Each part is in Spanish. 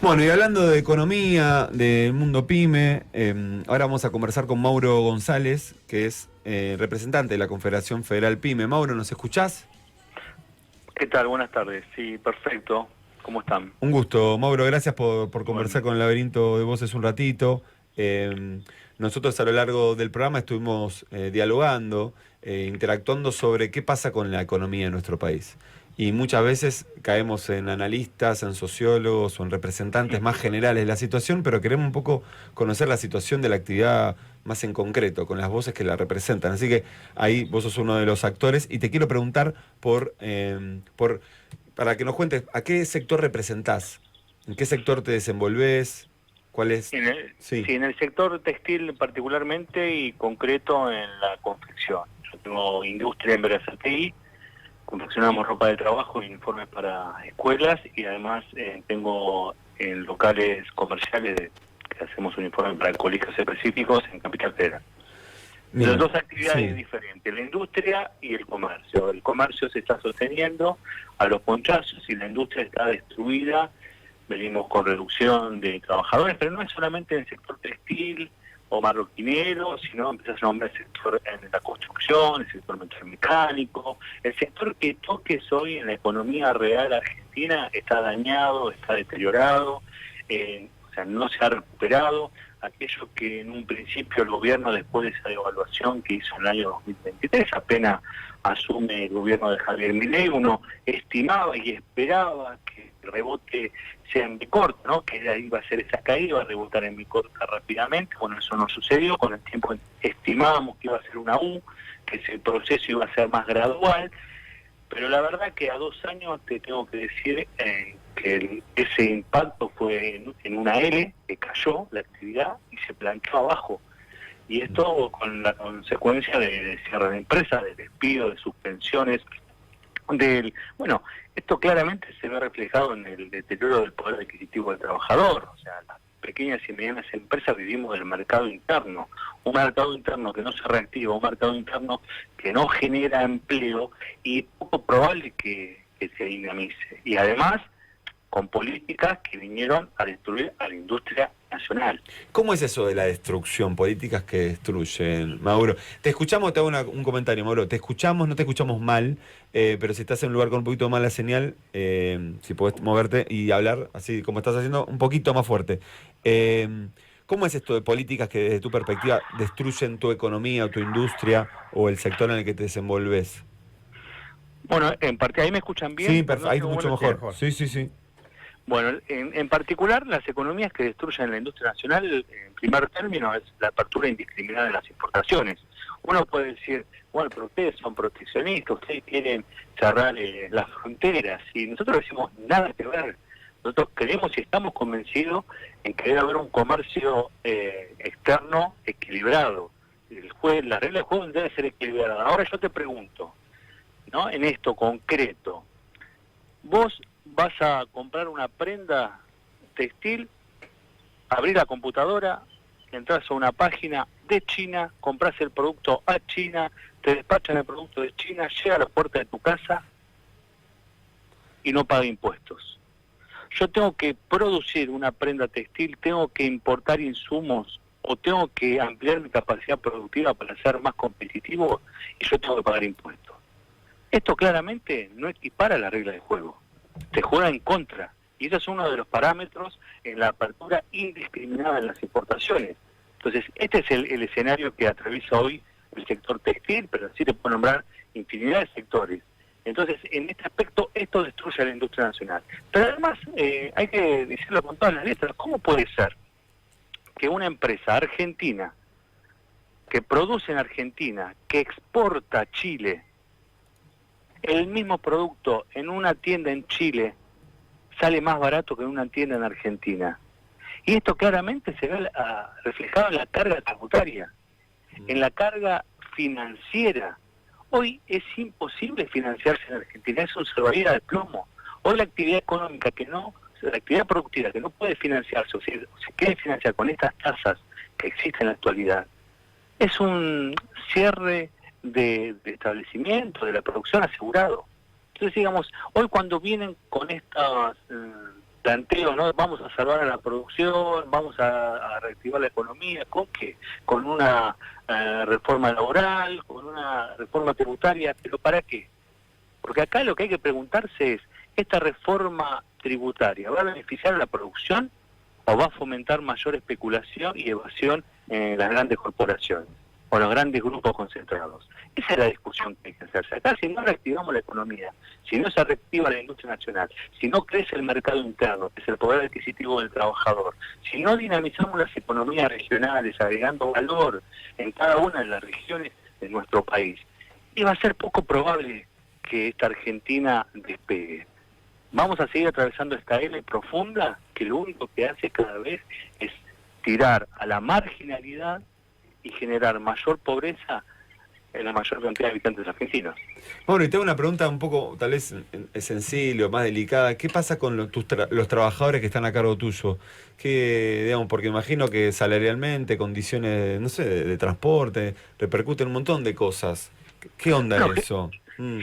Bueno, y hablando de economía, del mundo pyme, ahora vamos a conversar con Mauro González, que es representante de la Confederación Federal Pyme. Mauro, ¿nos escuchás? ¿Qué tal? Buenas tardes. Sí, perfecto. ¿Cómo están? Un gusto, Mauro, gracias por conversar con Igualmente. el Laberinto de Voces un ratito. Nosotros a lo largo del programa estuvimos dialogando, interactuando sobre qué pasa con la economía de nuestro país. Y muchas veces caemos en analistas, en sociólogos o en representantes más generales de la situación, pero queremos un poco conocer la situación de la actividad más en concreto, con las voces que la representan. Así que ahí vos sos uno de los actores y te quiero preguntar para que nos cuentes a qué sector representás, en qué sector te desenvolvés, cuál es. En el, Sí. sí, en el sector textil particularmente y concreto en la confección. Yo tengo industria en Berazategui, confeccionamos ropa de trabajo y uniformes para escuelas y además tengo en locales comerciales que hacemos uniformes para colegios específicos en Capital Federal. Las Bien, dos actividades sí. diferentes, la industria y el comercio. El comercio se está sosteniendo a los ponchazos y la industria está destruida. Venimos con reducción de trabajadores, pero no es solamente en el sector textil o marroquinero, sino empieza a nombrar el sector en la construcción, el sector metalmecánico, el sector que toques hoy en la economía real argentina está dañado, está deteriorado, o sea, no se ha recuperado. Aquello que en un principio el gobierno, después de esa devaluación que hizo en el año 2023, apenas asume el gobierno de Javier Milei, uno estimaba y esperaba que el rebote sea en B corta, ¿no? Que ahí iba a ser esa caída, iba a rebotar en B corta rápidamente. Bueno, eso no sucedió, con el tiempo estimábamos que iba a ser una U, que ese proceso iba a ser más gradual, pero la verdad que a 2 años te tengo que decir que ese impacto fue en una L, que cayó la actividad y se planchó abajo. Y esto con la consecuencia de cierre de empresas, de despido, de suspensiones, bueno, esto claramente se ve reflejado en el deterioro del poder adquisitivo del trabajador. O sea, las pequeñas y medianas empresas vivimos del mercado interno, un mercado interno que no se reactiva, un mercado interno que no genera empleo y poco probable que se dinamice. Y además, con políticas que vinieron a destruir a la industria nacional. ¿Cómo es eso de la destrucción? Políticas que destruyen, Mauro. Te escuchamos, te hago un comentario, Mauro. Te escuchamos, no te escuchamos mal, pero si estás en un lugar con un poquito más la señal, si podés moverte y hablar así como estás haciendo, un poquito más fuerte. Eh, ¿Cómo es esto de políticas que desde tu perspectiva destruyen tu economía o tu industria o el sector en el que te desenvolves? Bueno, en parte, ¿ahí me escuchan Sí, bien? Porque no ahí tengo mucho buena mejor. señal. Mejor. Sí, sí, sí. Bueno, en particular, las economías que destruyen la industria nacional, en primer término, es la apertura indiscriminada de las exportaciones. Uno puede decir, bueno, pero ustedes son proteccionistas, ustedes quieren cerrar las fronteras, y nosotros decimos nada que ver. Nosotros creemos y estamos convencidos en que debe haber un comercio externo equilibrado. La regla del juego debe ser equilibrada. Ahora yo te pregunto, ¿no? En esto concreto, vos vas a comprar una prenda textil, abrir la computadora, entras a una página de China, compras el producto a China, te despachan el producto de China, llega a la puerta de tu casa y no paga impuestos. Yo tengo que producir una prenda textil, tengo que importar insumos o tengo que ampliar mi capacidad productiva para ser más competitivo y yo tengo que pagar impuestos. Esto claramente no equipara la regla de juego, te juega en contra. Y ese es uno de los parámetros en la apertura indiscriminada en las importaciones. Entonces, este es el escenario que atraviesa hoy el sector textil, pero así te puedo nombrar infinidad de sectores. Entonces, en este aspecto, esto destruye a la industria nacional. Pero además, hay que decirlo con todas las letras, ¿cómo puede ser que una empresa argentina, que produce en Argentina, que exporta a Chile, el mismo producto en una tienda en Chile sale más barato que en una tienda en Argentina? Y esto claramente se ve reflejado en la carga tributaria, en la carga financiera. Hoy es imposible financiarse en Argentina, es un salvavidas de plomo. Hoy la actividad económica la actividad productiva que no puede financiarse o se quiere financiar con estas tasas que existen en la actualidad, es un cierre de establecimiento, de la producción asegurado. Entonces, digamos, hoy cuando vienen con estas planteo, ¿no? Vamos a salvar a la producción, vamos a reactivar la economía, ¿con qué? Con una reforma laboral, con una reforma tributaria, ¿pero para qué? Porque acá lo que hay que preguntarse es, ¿esta reforma tributaria va a beneficiar a la producción o va a fomentar mayor especulación y evasión en las grandes corporaciones o los grandes grupos concentrados? Esa es la discusión que hay que hacerse. Acá, si no reactivamos la economía, si no se reactiva la industria nacional, si no crece el mercado interno, que es el poder adquisitivo del trabajador, si no dinamizamos las economías regionales, agregando valor en cada una de las regiones de nuestro país, y va a ser poco probable que esta Argentina despegue. Vamos a seguir atravesando esta L profunda que lo único que hace cada vez es tirar a la marginalidad y generar mayor pobreza en la mayor cantidad de habitantes argentinos. Bueno, y tengo una pregunta un poco, tal vez, sensible o más delicada. ¿Qué pasa con los trabajadores que están a cargo tuyo? Digamos, porque imagino que salarialmente, condiciones, no sé, de transporte, repercuten un montón de cosas. ¿Qué onda eso?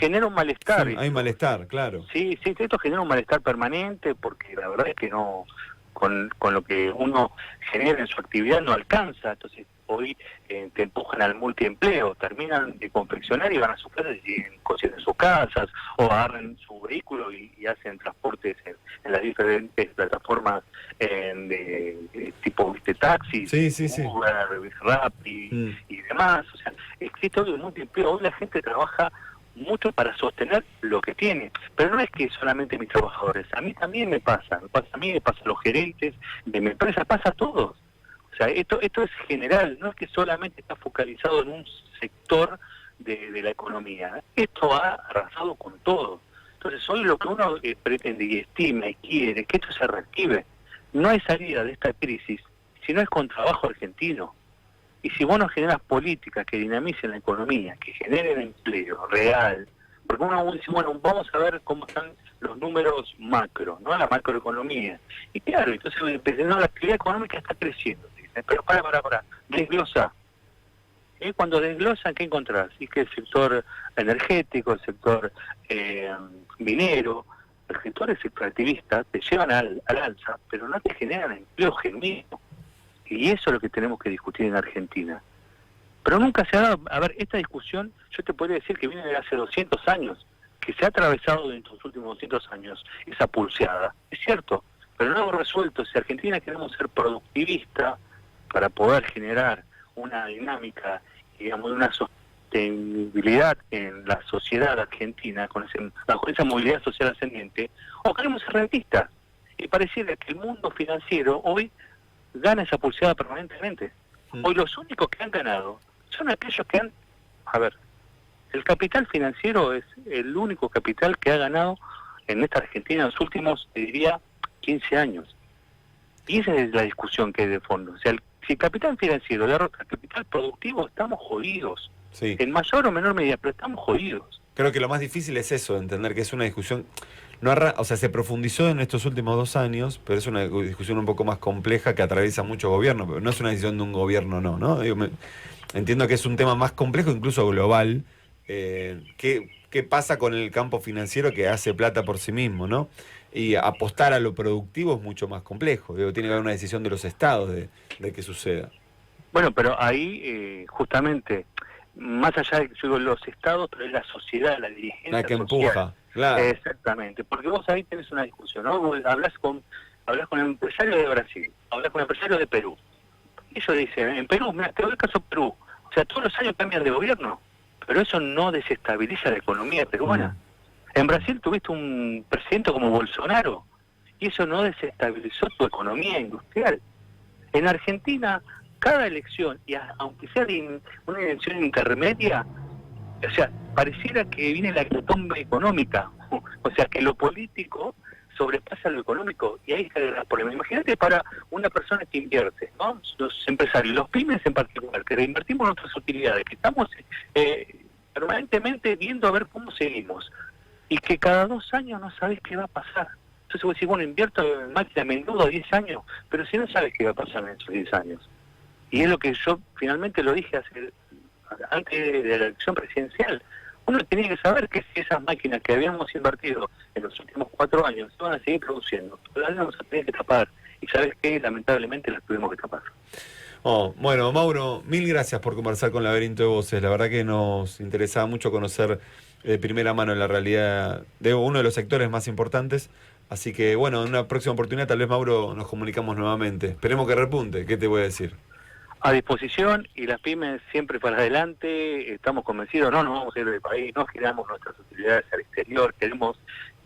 Genera un malestar. Sí, hay malestar, claro. Sí, esto genera un malestar permanente porque la verdad es que no, con lo que uno genera en su actividad no alcanza. Entonces hoy te empujan al multiempleo, terminan de confeccionar y van a sus casas y siguen cosiendo en sus casas, o agarran su vehículo y hacen transportes en las diferentes plataformas de tipo, viste, taxis, Uber, Rappi y demás. O sea, existe hoy un multiempleo. Hoy la gente trabaja mucho para sostener lo que tiene, pero no es que solamente mis trabajadores, a mí también me pasa a mí, me pasa a los gerentes de mi empresa, pasa a todos. O sea, esto es general, no es que solamente está focalizado en un sector de la economía, esto ha arrasado con todo. Entonces hoy lo que uno pretende y estima y quiere es que esto se reactive. No hay salida de esta crisis si no es con trabajo argentino. Y si vos no generas políticas que dinamicen la economía, que generen empleo real, porque uno dice, bueno, vamos a ver cómo están los números macro, ¿no? La macroeconomía. Y claro, entonces no, la actividad económica está creciendo. Dicen, pero para, desglosa. ¿Y cuando desglosan, qué encontrás? Y que el sector energético, el sector minero, los sectores extractivistas te llevan al alza, pero no te generan empleo genuino. Y eso es lo que tenemos que discutir en Argentina. Pero nunca se ha dado, a ver, esta discusión, yo te podría decir que viene de hace 200 años, que se ha atravesado en estos últimos 200 años esa pulseada. Es cierto, pero no hemos resuelto. Si Argentina queremos ser productivista para poder generar una dinámica, digamos, una sostenibilidad en la sociedad argentina, bajo esa movilidad social ascendente, o queremos ser rentistas. Y pareciera que el mundo financiero hoy gana esa pulseada permanentemente. Hoy los únicos que han ganado son aquellos que han... A ver, el capital financiero es el único capital que ha ganado en esta Argentina en los últimos, te diría, 15 años. Y esa es la discusión que hay de fondo. O sea, si el capital financiero derrota al capital productivo, estamos jodidos. Sí. En mayor o menor medida, pero estamos jodidos. Creo que lo más difícil es eso, entender que es una discusión... o sea, se profundizó en estos últimos 2 años, pero es una discusión un poco más compleja que atraviesa muchos gobiernos, pero no es una decisión de un gobierno, ¿no? Entiendo que es un tema más complejo, incluso global. ¿Qué pasa con el campo financiero que hace plata por sí mismo, ¿no? Y apostar a lo productivo es mucho más complejo. Tiene que haber una decisión de los estados de que suceda. Bueno, pero ahí justamente, más allá de los estados, pero es la sociedad, la dirigencia la que social. empuja. Claro. Exactamente, porque vos ahí tenés una discusión, ¿no? Vos hablas con empresarios de Brasil, hablas con empresarios de Perú. Ellos dicen, en Perú, mira, te doy el caso Perú, o sea, todos los años cambian de gobierno, pero eso no desestabiliza la economía peruana. En Brasil tuviste un presidente como Bolsonaro, y eso no desestabilizó tu economía industrial. En Argentina, cada elección, y aunque sea una elección intermedia, o sea, pareciera que viene la hecatombe económica, o sea, que lo político sobrepasa lo económico, y ahí está el gran problema. Imagínate para una persona que invierte, ¿no? Los empresarios, los pymes en particular, que reinvertimos nuestras utilidades, que estamos permanentemente viendo a ver cómo seguimos, y que cada 2 años no sabes qué va a pasar. Entonces vos decís, bueno, invierto en máquina menudo 10 años, pero si no sabes qué va a pasar en esos 10 años. Y es lo que yo finalmente lo dije antes de la elección presidencial. Uno tiene que saber que si esas máquinas que habíamos invertido en los últimos 4 años se van a seguir produciendo, las vamos a tener que tapar. Y ¿sabes qué? Lamentablemente las tuvimos que tapar. Oh, bueno, Mauro, mil gracias por conversar con Laberinto de Voces. La verdad que nos interesaba mucho conocer de primera mano la realidad de uno de los sectores más importantes. Así que, bueno, en una próxima oportunidad tal vez, Mauro, nos comunicamos nuevamente. Esperemos que repunte, ¿qué te voy a decir? A disposición, y las pymes siempre para adelante. Estamos convencidos, no nos vamos a ir del país, no giramos nuestras utilidades al exterior, queremos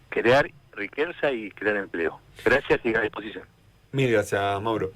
crear riqueza y crear empleo. Gracias y a disposición. Mil gracias, Mauro.